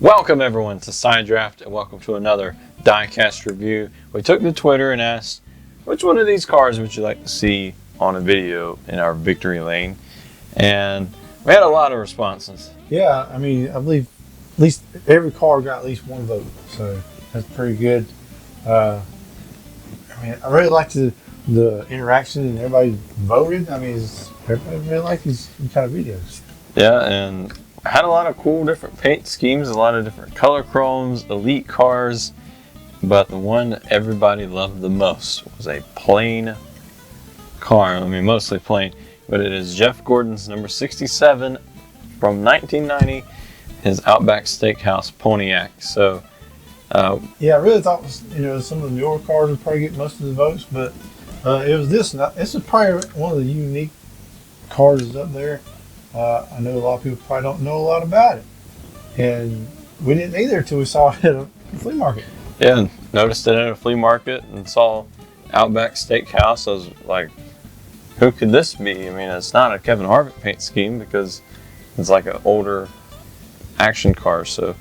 Welcome everyone to Side Draft and welcome to another Diecast review. We took to Twitter and asked, which one of these cars would you like to see on a video in our victory lane? And we had a lot of responses. Yeah, I mean, I believe at least every car got at least one vote, so that's pretty good. I mean, I really liked the interaction and everybody voted. I mean, everybody really liked these kind of videos. Yeah, and had a lot of cool different paint schemes, a lot of different color chromes, elite cars, but the one that everybody loved the most was a plain car. I mean, mostly plain, but it is Jeff Gordon's number 67 from 1990, his Outback Steakhouse Pontiac. So, yeah, I really thought some of the newer cars would probably get most of the votes, but it was this. This is probably one of the unique cars up there. I know a lot of people probably don't know a lot about it, and we didn't either until we saw it at a flea market. Yeah, and noticed it at a flea market and saw Outback Steakhouse. I was like, who could this be? I mean, it's not a Kevin Harvick paint scheme because it's like an older action car. So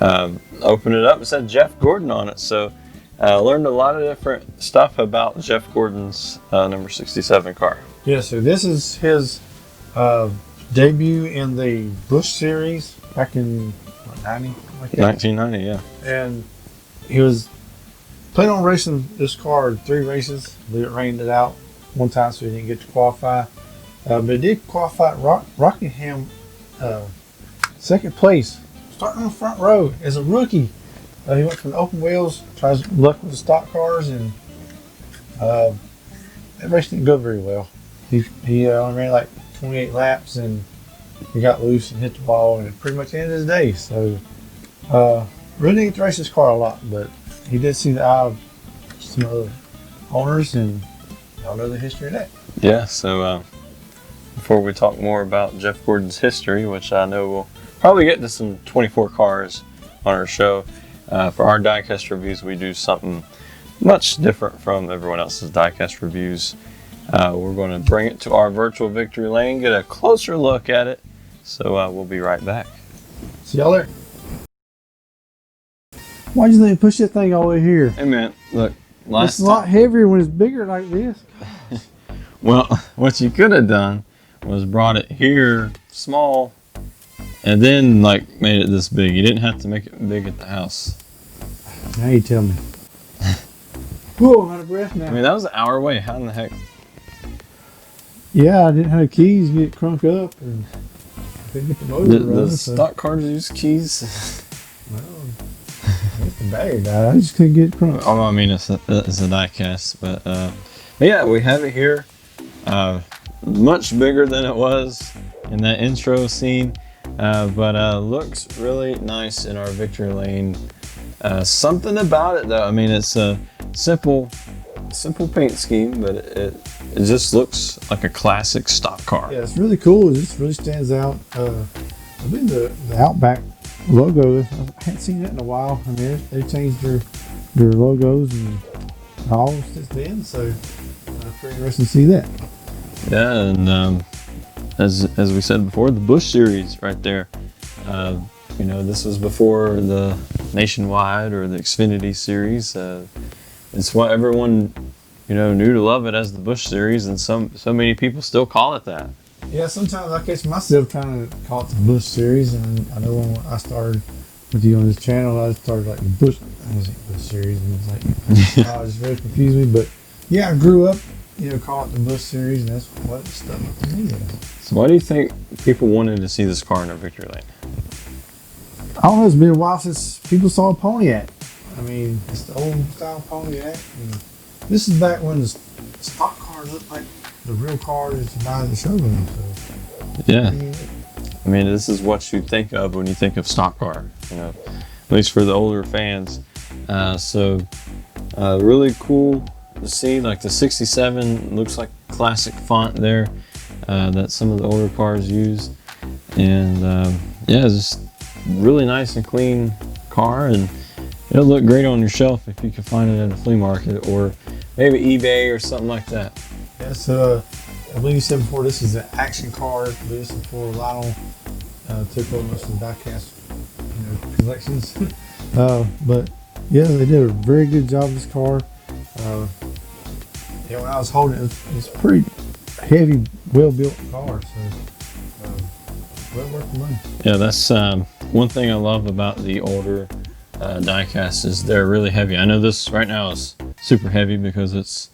opened it up and said Jeff Gordon on it. So learned a lot of different stuff about Jeff Gordon's number 67 car. Yeah, so this is his debut in the Busch Series back in what, 90? Like 1990, yeah. And he was planning on racing this car 3 races. I believe it rained it out one time, so he didn't get to qualify. But he did qualify at Rockingham, second place, starting on the front row as a rookie. He went from open wheels, tries luck with the stock cars, and that race didn't go very well. He only ran like 28 laps, and he got loose and hit the wall, and it pretty much ended his day. So really didn't get to race this car a lot, but he did see the eye of some other owners, and y'all know the history of that. Yeah, so before we talk more about Jeff Gordon's history, which I know we'll probably get to some 24 cars on our show, for our diecast reviews we do something much different from everyone else's diecast reviews. We're going to bring it to our virtual victory lane, get a closer look at it, so we'll be right back. See y'all there. Why'd you let me push that thing all the way here? Hey man, look, It's a lot heavier when it's bigger like this. Well, what you could have done was brought it here small and then like made it this big. You didn't have to make it big at the house. Now you tell me. Whoa, I'm out of breath now. I mean, that was an hour away. How in the heck? Yeah, I didn't have the keys to get it crunk up, and I couldn't get the motor running. The stock cars use keys? Well, I guess the battery died. I just couldn't get it crunk. Oh, I mean, it's a diecast, but yeah, we have it here. Much bigger than it was in that intro scene, but looks really nice in our victory lane. Something about it, though. I mean, it's a simple paint scheme, but it just looks like a classic stock car. Yeah, it's really cool. It just really stands out. I believe the Outback logo, I haven't seen that in a while. I mean, they changed their logos and all since then, so pretty interesting to see that. Yeah, and as we said before, the Busch Series right there. This was before the Nationwide or the Xfinity Series. It's what everyone knew to love it as the Busch Series, and so many people still call it that. Yeah, sometimes I catch myself trying to call it the Busch Series, and I know when I started with you on this channel, I started like the Busch Series, and it's like it just very confused me. But yeah, I grew up, call it the Busch Series, and that's what stuck to me. So why do you think people wanted to see this car in our victory lane? I don't know, it's been a while since people saw a Pontiac. I mean, it's the old style Pontiac, and this is back when the stock cars looked like the real cars that you buy at the showroom. So, yeah. I mean, this is what you think of when you think of stock car, at least for the older fans. Really cool to see. Like the 67 looks like classic font there that some of the older cars use. And yeah, it's just really nice and clean car, and it'll look great on your shelf if you can find it at a flea market or maybe eBay or something like that. Yeah, so I believe you said before this is an action car. This is before Lionel took over most of the diecast collections. But yeah, they did a very good job with this car. When I was holding it, it's a pretty heavy, well-built car, so well worth the money. Yeah, that's one thing I love about the older diecast is they're really heavy. I know this right now is super heavy because it's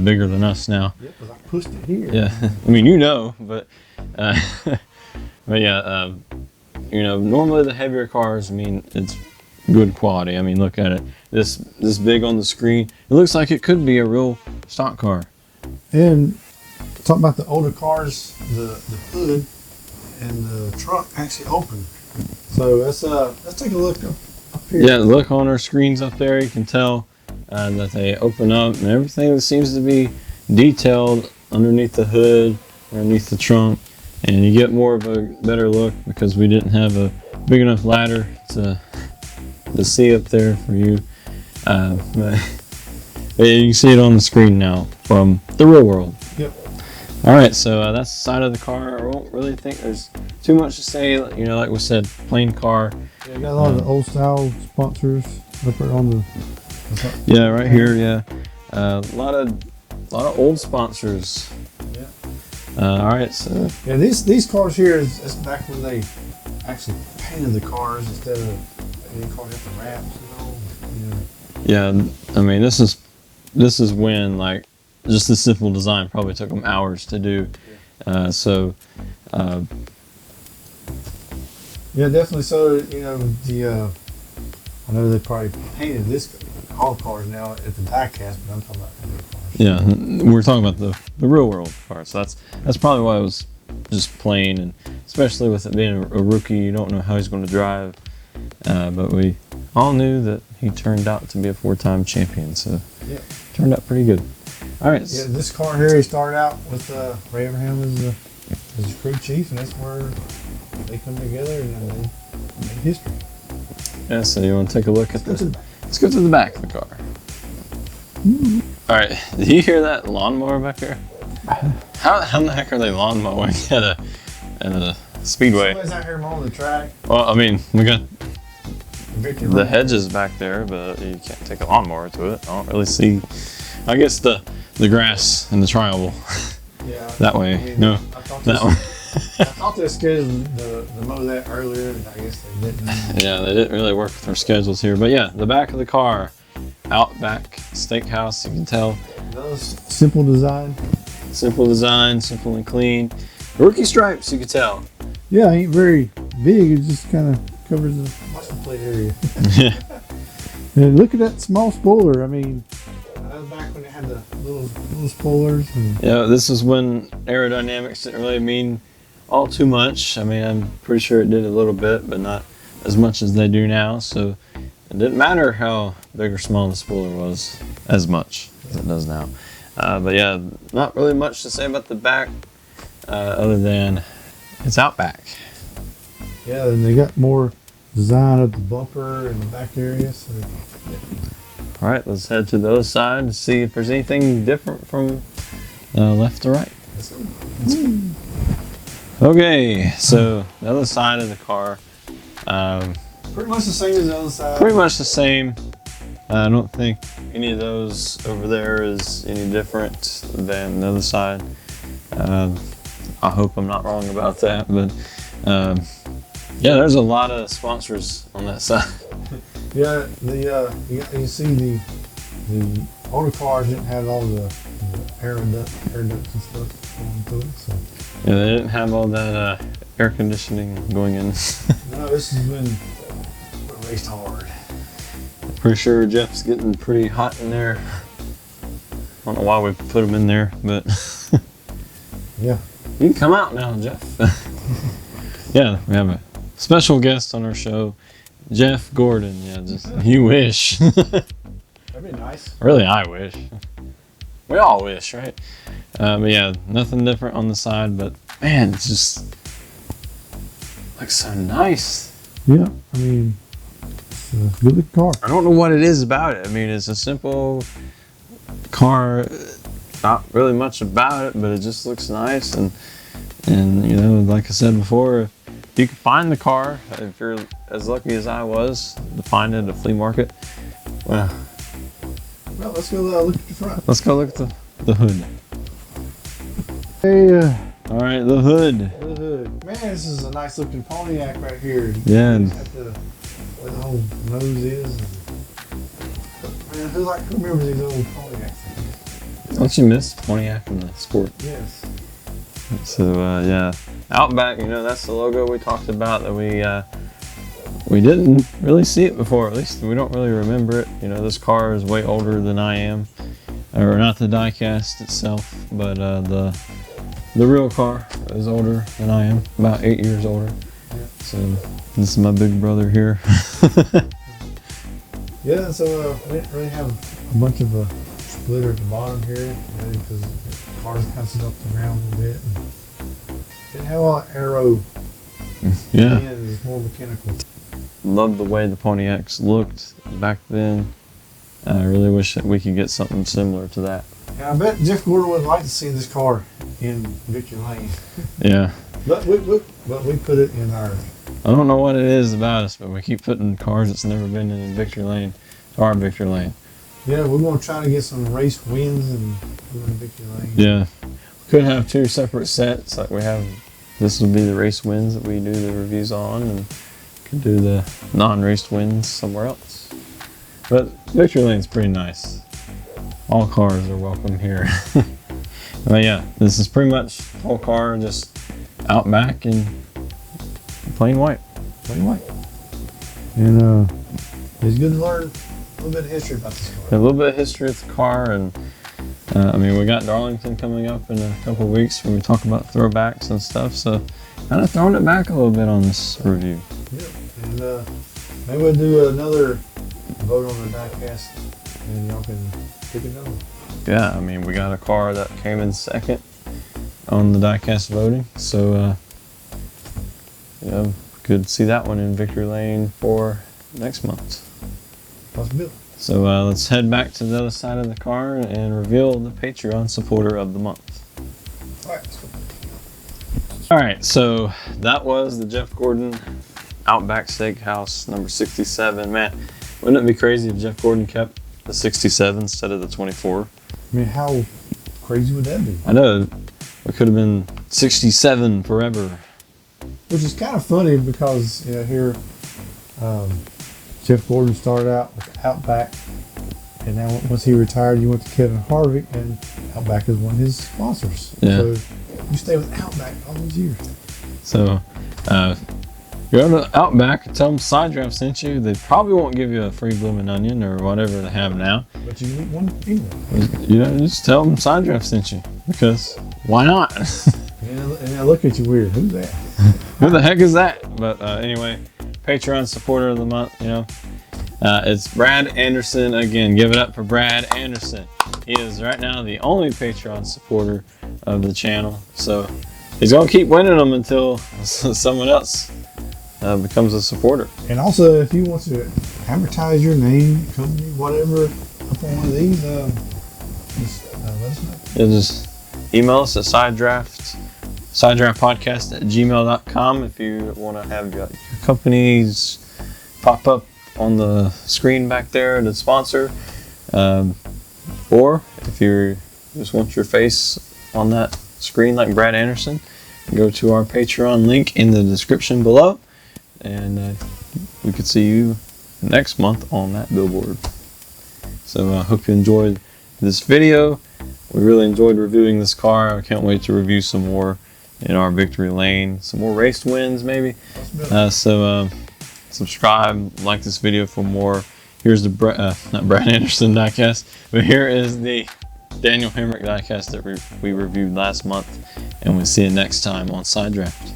bigger than us now. Yeah, because I pushed it here. Yeah, I mean, but but yeah, normally the heavier cars, I mean, it's good quality. I mean, look at it. This big on the screen. It looks like it could be a real stock car. And talking about the older cars, the hood and the trunk actually open. So let's take a look up here. Yeah, look on our screens up there. You can tell that they open up and everything seems to be detailed underneath the hood, underneath the trunk, and you get more of a better look because we didn't have a big enough ladder to see up there for you. But you can see it on the screen now from the real world. Yep. All right, so that's the side of the car. I don't really think there's too much to say. Like we said, plain car. Yeah, got a lot of the old style sponsors up there on the. Yeah, right here. Yeah, a lot of old sponsors. Yeah. All right, so yeah, these cars here is back when they actually painted the cars instead of any cars have the wraps and all. yeah, I mean this is when like just the simple design probably took them hours to do. Yeah, definitely. So I know they probably painted all cars now at the diecast, but I'm talking about the new cars. Yeah, we're talking about the real world parts. So that's probably why it was just plain, and especially with it being a rookie, you don't know how he's going to drive. But we all knew that he turned out to be a 4-time champion, so yeah, turned out pretty good. All right. Yeah, this car here, he started out with Ray Abraham as a crew chief, and that's where they come together and then they made history. Yeah, so you want to take a look at this? Let's go to the back of the car. All right, did you hear that lawnmower back there? How in the heck are they lawn mowing at a speedway? Somebody's out here mowing the track. Well, I mean, we got Victor the hedges back there, but you can't take a lawnmower to it. I don't really see. I guess the grass and the trioval. Yeah. That way. I mean, No, that one. I thought they were scheduled to mow that earlier, and I guess they didn't. Yeah, they didn't really work with our schedules here. But yeah, the back of the car, Outback Steakhouse, you can tell. Those simple design. Simple design, simple and clean. Rookie stripes, you can tell. Yeah, ain't very big. It just kind of covers the license plate area. Yeah. And look at that small spoiler. I mean, that was back when they had the little spoilers. And Yeah, this is when aerodynamics didn't really mean all too much. I mean, I'm pretty sure it did a little bit, but not as much as they do now. So it didn't matter how big or small the spoiler was as much as it does now. But yeah, not really much to say about the back other than it's Outback. yeah, and they got more design of the bumper and the back area. So All right, let's head to the other side and see if there's anything different from left to right. let's go. Okay, so the other side of the car, Pretty much the same as the other side. pretty much the same. I don't think any of those over there is any different than the other side. I hope I'm not wrong about that, but yeah, there's a lot of sponsors on that side. Yeah, you see the older cars didn't have all the air ducts and stuff going through it. So Yeah, they didn't have all that air conditioning going in. no, this has been raced hard. Pretty sure Jeff's getting pretty hot in there. I don't know why we put him in there, but Yeah. you can come out now, Jeff. Yeah, we have a special guest on our show, Jeff Gordon. Yeah, just you wish. That'd be nice. Really, I wish. We all wish, right? But yeah, nothing different on the side, but man, it's just looks so nice. Yeah, I mean, it's a good looking car. I don't know what it is about it. I mean, it's a simple car, not really much about it, but it just looks nice. And like I said before, you can find the car if you're as lucky as I was to find it at a flea market. Well, let's go look at the front. Let's go look at the hood. Hey, all right, the hood. The hood. Man, this is a nice looking Pontiac right here. Yeah. Where the whole nose is. Man, who remembers these old Pontiacs? Don't you miss Pontiac in the Sport? Yes. So yeah, Outback. That's the logo we talked about that we didn't really see it before. At least we don't really remember it. This car is way older than I am, or not the diecast itself, but the real car is older than I am, about 8 years older. Yeah. So this is my big brother here. Yeah, so we didn't really have a bunch of splitter at the bottom here, because the car's kind of sit up the ground a little bit. And didn't have a lot of aero. Yeah. It's more mechanical. Loved the way the Pontiacs looked back then. I really wish that we could get something similar to that. Yeah, I bet Jeff Gordon would like to see this car in Victory Lane. Yeah. But we put it in our. I don't know what it is about us, but we keep putting cars that's never been in Victory Lane, our Victory Lane. Yeah, we're going to try to get some race wins and do in Victory Lane. Yeah. We could have two separate sets. Like we have, this will be the race wins that we do the reviews on, and could do the non-raced wins somewhere else. But Victory Lane's pretty nice. All cars are welcome here. But yeah, this is pretty much the whole car, just Outback and plain white. Plain white. And it's good to learn a little bit of history about this car. A little bit of history of the car, and we got Darlington coming up in a couple of weeks when we talk about throwbacks and stuff, so kind of throwing it back a little bit on this review. Yeah, and maybe we'll do another vote on the diecast, and y'all can pick it up. Yeah, we got a car that came in second on the diecast voting, so could see that one in Victory Lane for next month. Possibility. So let's head back to the other side of the car and reveal the Patreon supporter of the month. All right, let's go. All right, so that was the Jeff Gordon Outback Steakhouse number 67. Man, wouldn't it be crazy if Jeff Gordon kept the 67 instead of the 24? How crazy would that be? I know, it could have been 67 forever. Which is kind of funny because here Jeff Gordon started out with Outback, and now once he retired, you went to Kevin Harvick, and Outback is one of his sponsors. Yeah. So you stay with Outback all these years. So go to Outback and tell them Side Draft sent you. They probably won't give you a free blooming onion or whatever they have now. But you can eat one anyway. Just tell them Side Draft sent you, because why not? And I look at you weird. Who's that? Who the heck is that? But anyway, Patreon supporter of the month, it's Brad Anderson. Again, give it up for Brad Anderson. He is right now the only Patreon supporter of the channel. So he's going to keep winning them until someone else becomes a supporter. And also, if you want to advertise your name, company, whatever, up on one of these, just let us know. Yeah, just email us at sidedraftpodcast@gmail.com if you want to have your companies pop up on the screen back there to sponsor, or if you just want your face on that screen like Brad Anderson, go to our Patreon link in the description below, and we could see you next month on that billboard. So I hope you enjoyed this video. We really enjoyed reviewing this car. I can't wait to review some more in our Victory Lane, some more race wins maybe. So subscribe, like this video for more. Here's the not Brad Anderson diecast, but here is the Daniel Hemrick diecast that we reviewed last month, and we'll see you next time on Side Draft.